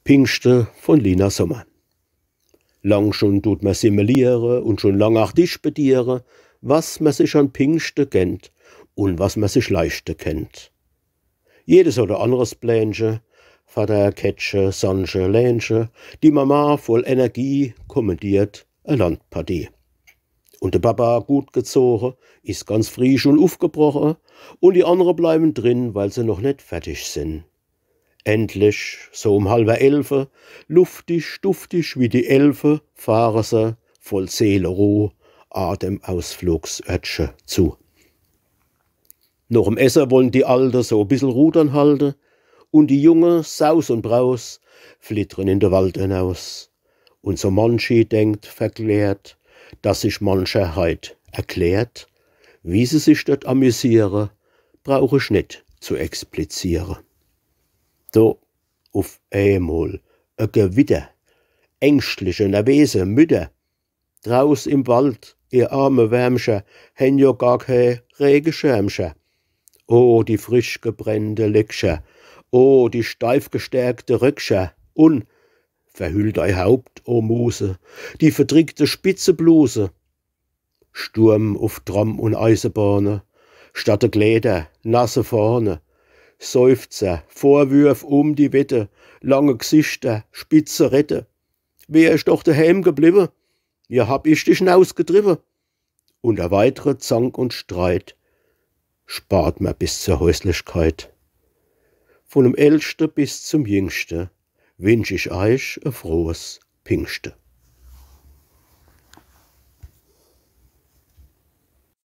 Pfingste von Lina Sommer. Lang schon tut man simuliere und schon lang auch disputiere, was man sich an Pfingste kennt und was man sich leichte kennt. Jedes oder anderes Plänchen, Vater, Ketsche, Sanche, Lähnche, die Mama voll Energie kommentiert eine Landpartie. Und der Papa gut gezogen, ist ganz frisch und aufgebrochen und die anderen bleiben drin, weil sie noch nicht fertig sind. Endlich, so um 10:30, luftig, duftig wie die Elfe, fahren sie, voll Seelenruhe, Atemausflugsörtchen zu. Noch im Essen wollen die Alten so ein bisschen Rudern halten und die Jungen, Saus und Braus, flittern in den Wald hinaus. Und so manche denkt verklärt, dass sich mancher heut erklärt, wie sie sich dort amüsieren, brauche ich nicht zu explizieren. So auf einmal ein Gewitter, ängstliche, nervöse Mütter. Draus im Wald, ihr arme Wärmchen, hen ja gar kein Regenschirmchen. Oh, die frisch gebrennte Leckchen, oh, die steif gestärkte Röckchen und verhüllt ei Haupt, o Muse, die verdrickte spitze Bluse. Sturm auf Tram und Eisenbahnen, statt der Kleider, nasse Fahne. Seufzer, Vorwürf um die Wette, lange Gesichter, spitze Rette. Wär ich doch daheim geblieben, ja hab ich dich hinausgetrieben. Und der weitere Zank und Streit spart mir bis zur Häuslichkeit. Von dem Ältsten bis zum Jüngsten wünsch ich euch ein frohes Pfingste.